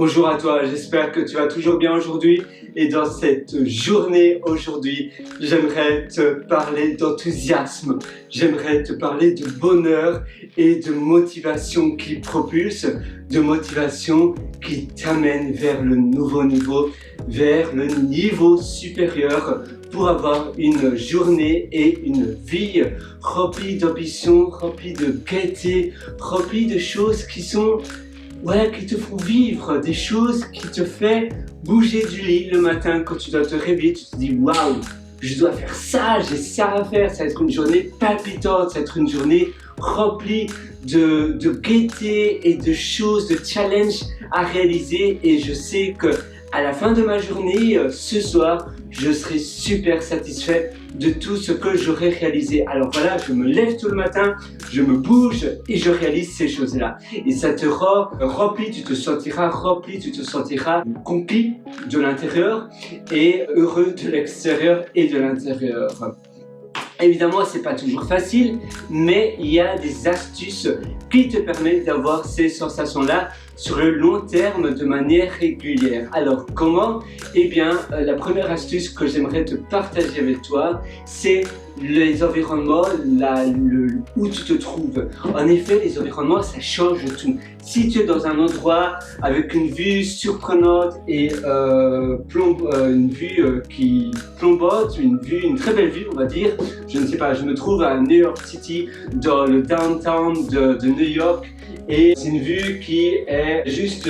Bonjour à toi, j'espère que tu vas toujours bien aujourd'hui et dans cette journée aujourd'hui, j'aimerais te parler d'enthousiasme, j'aimerais te parler de bonheur et de motivation qui propulse, de motivation qui t'amène vers le nouveau niveau, vers le niveau supérieur pour avoir une journée et une vie remplie d'ambition, remplie de gaieté, remplie de choses qui sont qui te font vivre, des choses qui te font bouger du lit le matin quand tu dois te réveiller, tu te dis waouh, je dois faire ça, j'ai ça à faire, ça va être une journée palpitante, ça va être une journée remplie de gaieté et de choses, de challenges à réaliser et je sais que à la fin de ma journée, ce soir, je serai super satisfait de tout ce que j'aurai réalisé. Alors voilà, je me lève tout le matin, je me bouge et je réalise ces choses-là. Et ça te rend rempli, tu te sentiras rempli, tu te sentiras conquis de l'intérieur et heureux de l'extérieur et de l'intérieur. Évidemment, c'est pas toujours facile, mais il y a des astuces qui te permettent d'avoir ces sensations-là sur le long terme de manière régulière. Alors, comment? Eh bien, la première astuce que j'aimerais te partager avec toi, c'est les environnements, où tu te trouves. En effet, les environnements, ça change tout. Si tu es dans un endroit avec une vue surprenante et une vue qui plombote, une très belle vue, on va dire, je ne sais pas, je me trouve à New York City, dans le downtown de New York, et c'est une vue qui est juste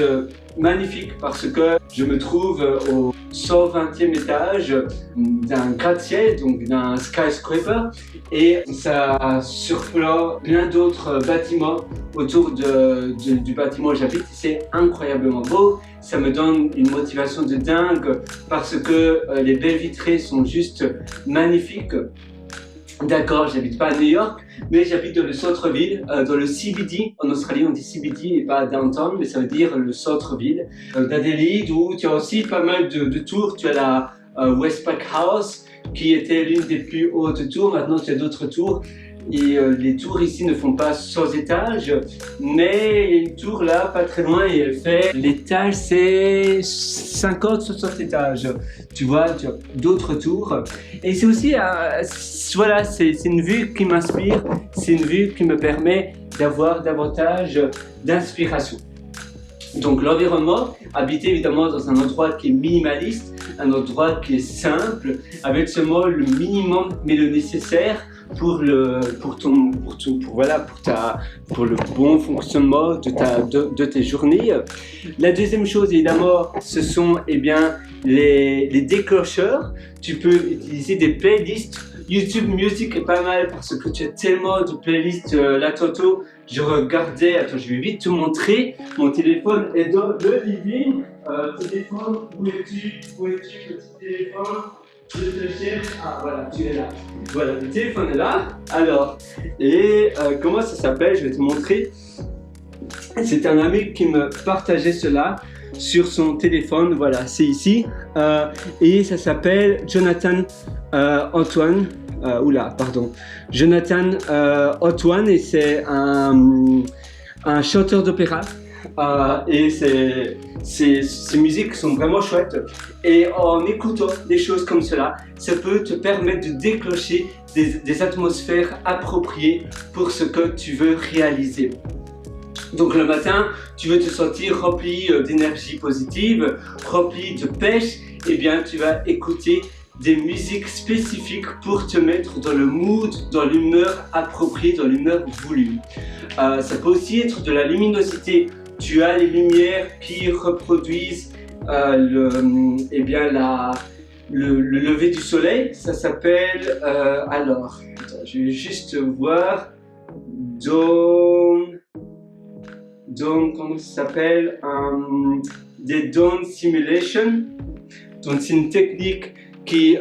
magnifique parce que je me trouve au 120e étage d'un gratte-ciel, donc d'un skyscraper, et ça surplombe plein d'autres bâtiments autour du bâtiment où j'habite. C'est incroyablement beau, ça me donne une motivation de dingue parce que les baies vitrées sont juste magnifiques. D'accord, j'habite pas à New York, mais j'habite dans le centre-ville, dans le CBD. En Australie, on dit CBD et pas downtown, mais ça veut dire le centre-ville d'Adélaïde, où tu as aussi pas mal de tours. Tu as la Westpac House, qui était l'une des plus hautes tours. Maintenant, tu as d'autres tours. Et les tours ici ne font pas 100 étages, mais il y a une tour là, pas très loin, et elle fait, l'étage c'est 50-60 étages. Tu vois, tu as d'autres tours. Et c'est aussi, voilà, c'est une vue qui m'inspire, c'est une vue qui me permet d'avoir davantage d'inspiration. Donc l'environnement, habiter évidemment dans un endroit qui est minimaliste, un endroit qui est simple, avec seulement le minimum mais le nécessaire pour le bon fonctionnement de tes journées. La deuxième chose évidemment, ce sont les déclencheurs. Tu peux utiliser des playlists. YouTube Music est pas mal parce que tu as tellement de playlists là tantôt. Je regardais, attends, je vais vite te montrer. Mon téléphone est dans le living. Téléphone, où es-tu, petit téléphone? Je te cherche. Ah voilà, tu es là. Voilà, le téléphone est là. Alors, comment ça s'appelle? Je vais te montrer. C'est un ami qui me partageait cela sur son téléphone. Voilà, c'est ici. Et ça s'appelle Jonathan Antoine. Jonathan Antoine, et c'est un chanteur d'opéra. Et ces musiques sont vraiment chouettes, et en écoutant des choses comme cela, ça peut te permettre de déclencher des atmosphères appropriées pour ce que tu veux réaliser. Donc le matin, tu veux te sentir rempli d'énergie positive, rempli de pêche, et bien tu vas écouter des musiques spécifiques pour te mettre dans le mood, dans l'humeur appropriée, dans l'humeur voulue. Ça peut aussi être de la luminosité. Tu as les lumières qui reproduisent le lever du soleil. Ça s'appelle, attends, je vais juste voir, comment ça s'appelle, des dawn simulation. Donc c'est une technique qui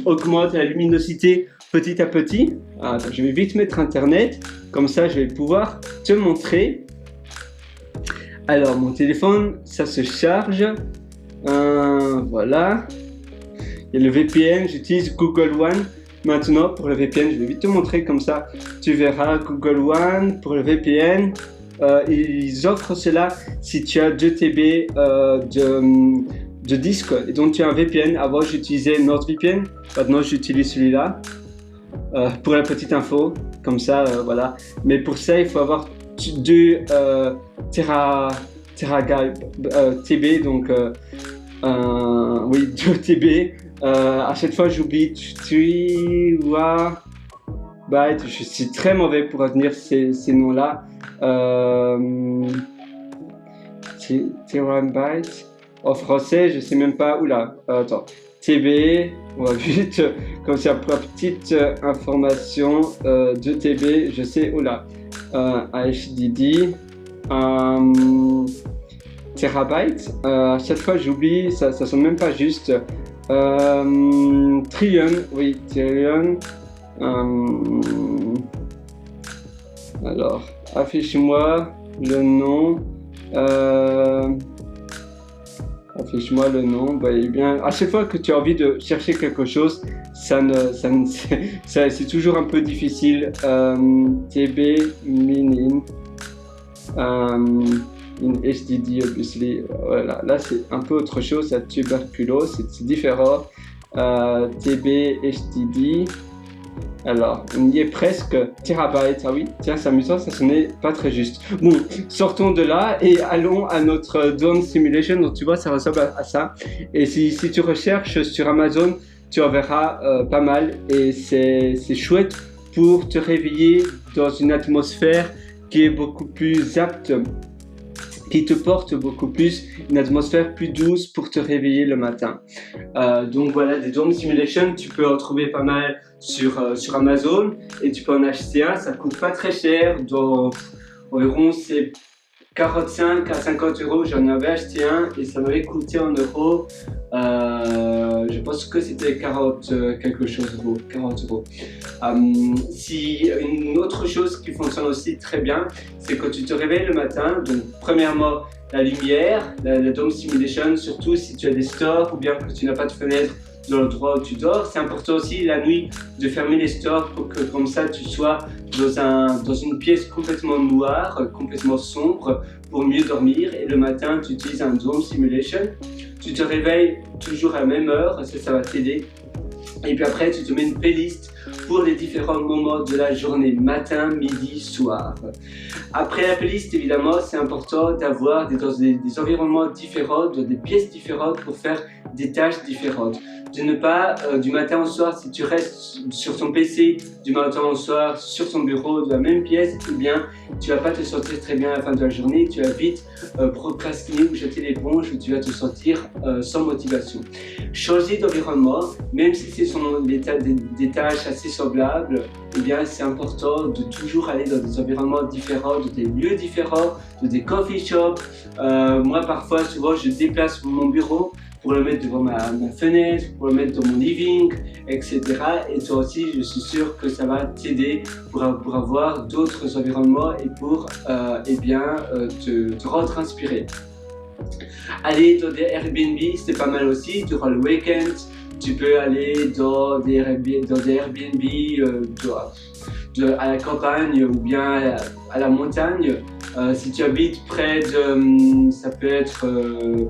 augmente la luminosité petit à petit. Attends, je vais vite mettre internet, comme ça je vais pouvoir te montrer. Alors mon téléphone, ça se charge, voilà. Il y a le VPN, j'utilise Google One maintenant pour le VPN. Je vais vite te montrer, comme ça tu verras. Google One pour le VPN. ils offrent cela si tu as 2 TB de disque et donc tu as un VPN. Avant j'utilisais NordVPN, maintenant j'utilise celui-là pour la petite info, comme ça voilà. Mais pour ça il faut avoir 2 TB, donc oui 2 TB. À chaque fois j'oublie byte, je suis très mauvais pour retenir ces noms-là. Terabyte. En français, je sais même pas. Oula, attends. TB, on va vite, comme ça pour la petite information, 2 TB, je sais. Oula. HDD. Terabyte. À chaque fois, j'oublie, ça sonne même pas juste. Trillion, oui, trillion. Alors, affiche-moi le nom. Affiche-moi le nom. Bah, eh bien, à chaque fois que tu as envie de chercher quelque chose, c'est toujours un peu difficile. TB minin in HDD, obviously. Voilà, là c'est un peu autre chose. C'est tuberculose, c'est différent. TB HDD. Alors, on y est presque. Terabyte, ah oui, tiens, c'est amusant, ça sonnait pas très juste. Bon, sortons de là et allons à notre Dawn Simulation. Donc, tu vois, ça ressemble à ça. Et si tu recherches sur Amazon, tu en verras pas mal. Et c'est chouette pour te réveiller dans une atmosphère qui est beaucoup plus apte, qui te porte beaucoup plus, une atmosphère plus douce pour te réveiller le matin. Donc voilà, des Dawn Simulation, tu peux en trouver pas mal sur Amazon et tu peux en acheter un, ça coûte pas très cher, environ c'est 45 à 50 euros. J'en avais acheté un et ça m'avait coûté en euros, je pense que c'était 40 quelque chose euros, 40 euros. Si une autre chose qui fonctionne aussi très bien, c'est quand tu te réveilles le matin. Donc premièrement la lumière, la Dawn Simulation, surtout si tu as des stores ou bien que tu n'as pas de fenêtre dans l'endroit où tu dors. C'est important aussi la nuit de fermer les stores pour que comme ça tu sois dans une pièce complètement noire, complètement sombre pour mieux dormir. Et le matin tu utilises un Dawn Simulation. Tu te réveilles toujours à la même heure, ça va t'aider. Et puis après tu te mets une playlist pour les différents moments de la journée, matin, midi, soir. Après la playlist, évidemment, c'est important d'avoir des environnements différents, des pièces différentes pour faire des tâches différentes. De ne pas, du matin au soir, si tu restes sur ton PC, du matin au soir, sur ton bureau, de la même pièce, eh bien, tu vas pas te sentir très bien à la fin de la journée, tu vas vite procrastiner ou jeter l'éponge, ou tu vas te sentir sans motivation. Changer d'environnement, même si ce sont des tâches assez semblables, eh bien, c'est important de toujours aller dans des environnements différents, de des lieux différents, de des coffee shops. Moi, parfois, souvent, je déplace mon bureau pour le mettre devant ma fenêtre, pour le mettre dans mon living, etc. Et toi aussi, je suis sûr que ça va t'aider pour avoir d'autres environnements et pour te rendre inspiré. Aller dans des Airbnb, c'est pas mal aussi, durant le week-end. Tu peux aller dans des Airbnb à la campagne ou bien à la montagne. Si tu habites près ça peut être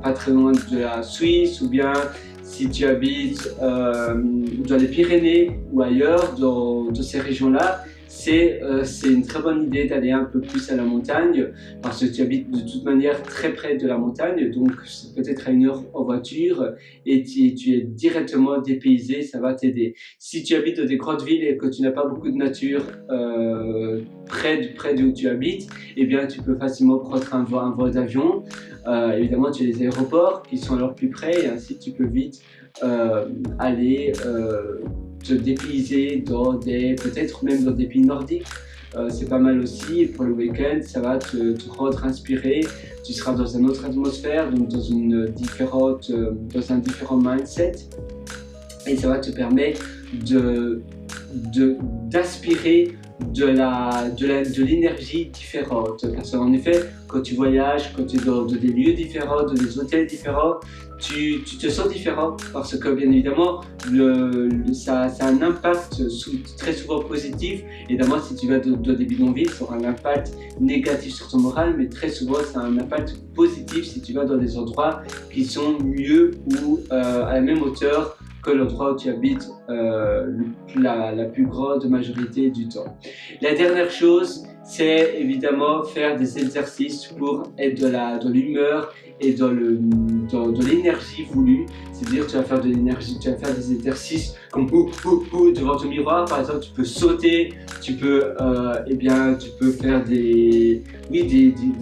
pas très loin de la Suisse, ou bien si tu habites dans les Pyrénées ou ailleurs, dans ces régions-là, c'est une très bonne idée d'aller un peu plus à la montagne, parce que tu habites de toute manière très près de la montagne, donc c'est peut-être à 1 heure en voiture et tu es directement dépaysé, ça va t'aider. Si tu habites dans des grandes villes et que tu n'as pas beaucoup de nature près d'où tu habites, eh bien tu peux facilement prendre un vol d'avion. Évidemment, tu as les aéroports qui sont alors plus près et ainsi tu peux vite aller te dépayser peut-être même dans des pays nordiques. C'est pas mal aussi. Et pour le week-end, ça va te rendre inspiré. Tu seras dans une autre atmosphère, donc dans un différent mindset. Et ça va te permettre d'aspirer de l'énergie différente. Parce qu'en effet, quand tu voyages, quand tu es dans des lieux différents, dans des hôtels différents, tu te sens différent parce que bien évidemment ça a un impact très souvent positif. Évidemment, si tu vas dans des bidonvilles, ça aura un impact négatif sur ton moral, mais très souvent ça a un impact positif si tu vas dans des endroits qui sont mieux ou à la même hauteur que l'endroit où tu habites la plus grande majorité du temps. La dernière chose, c'est évidemment faire des exercices pour être dans l'humeur et dans l'énergie voulue. C'est-à-dire tu vas faire de l'énergie, tu vas faire des exercices comme devant ton miroir. Par exemple, tu peux sauter, tu peux faire des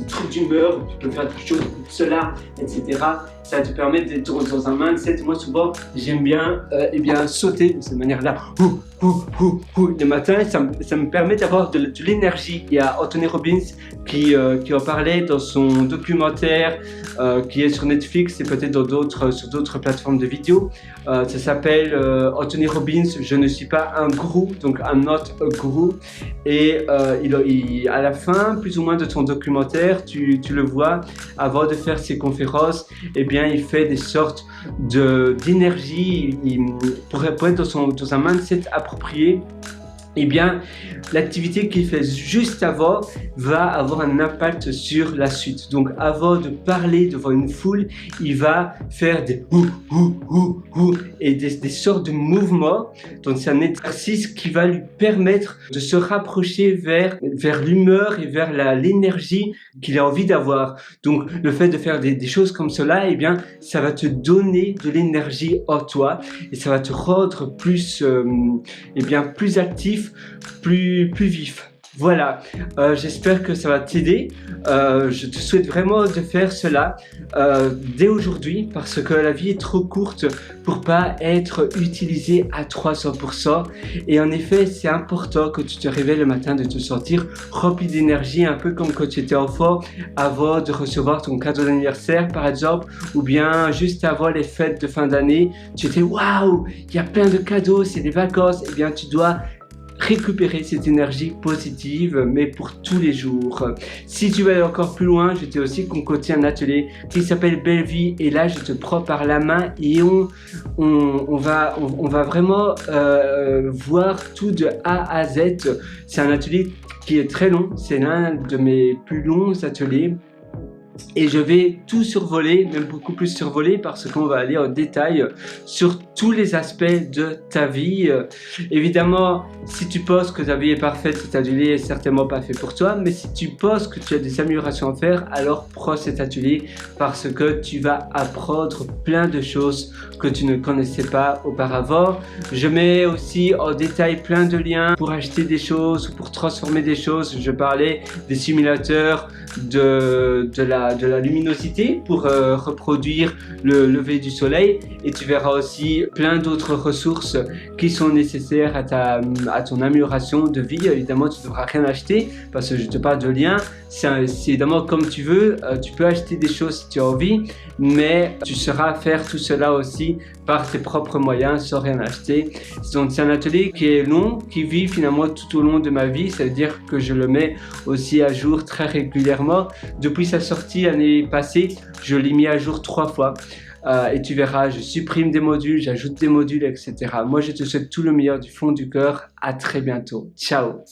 trucs d'humeur, tu peux faire des choses comme cela, etc. Ça te permet d'être dans un mindset. Moi souvent j'aime bien sauter de cette manière-là le matin. Ça me permet d'avoir de l'énergie. Il y a Anthony Robbins qui en parlait dans son documentaire qui est sur Netflix et peut-être sur d'autres plateformes de vidéos. Ça s'appelle Anthony Robbins, je ne suis pas un gourou, donc I'm not a guru. Et à la fin, plus ou moins de ton documentaire, tu le vois, avant de faire ses conférences, il fait des sortes d'énergie pour être dans un mindset approprié. L'activité qu'il fait juste avant va avoir un impact sur la suite. Donc avant de parler devant une foule, il va faire des et des sortes de mouvements. Donc c'est un exercice qui va lui permettre de se rapprocher vers l'humeur et vers l'énergie qu'il a envie d'avoir. Donc le fait de faire des choses comme cela, ça va te donner de l'énergie en toi et ça va te rendre plus actif, plus vif. Voilà, j'espère que ça va t'aider. Je te souhaite vraiment de faire cela dès aujourd'hui parce que la vie est trop courte pour pas être utilisée à 300%. Et en effet, c'est important que tu te réveilles le matin de te sentir rempli d'énergie, un peu comme quand tu étais enfant avant de recevoir ton cadeau d'anniversaire par exemple, ou bien juste avant les fêtes de fin d'année. Tu étais waouh, il y a plein de cadeaux, c'est des vacances. Tu dois récupérer cette énergie positive, mais pour tous les jours. Si tu veux aller encore plus loin, je t'ai aussi concocté un atelier qui s'appelle Belle Vie, et là je te prends par la main et on va vraiment voir tout de A à Z. C'est un atelier qui est très long, c'est l'un de mes plus longs ateliers. Et je vais tout survoler, même beaucoup plus survoler, parce qu'on va aller en détail sur tous les aspects de ta vie. Évidemment, si tu penses que ta vie est parfaite, cet atelier est certainement pas fait pour toi. Mais si tu penses que tu as des améliorations à faire, alors prends cet atelier parce que tu vas apprendre plein de choses que tu ne connaissais pas auparavant. Je mets aussi en détail plein de liens pour acheter des choses ou pour transformer des choses. Je parlais des simulateurs de la luminosité pour reproduire le lever du soleil, et tu verras aussi plein d'autres ressources qui sont nécessaires à ton amélioration de vie. Évidemment, tu ne devras rien acheter parce que je te parle de liens. C'est évidemment comme tu veux, tu peux acheter des choses si tu as envie, mais tu sauras faire tout cela aussi par tes propres moyens sans rien acheter. Donc c'est un atelier qui est long, qui vit finalement tout au long de ma vie. Ça veut dire que je le mets aussi à jour très régulièrement. Depuis sa sortie l'année passée, je l'ai mis à jour 3 fois. Et tu verras, je supprime des modules, j'ajoute des modules, etc. Moi, je te souhaite tout le meilleur du fond du cœur. À très bientôt. Ciao!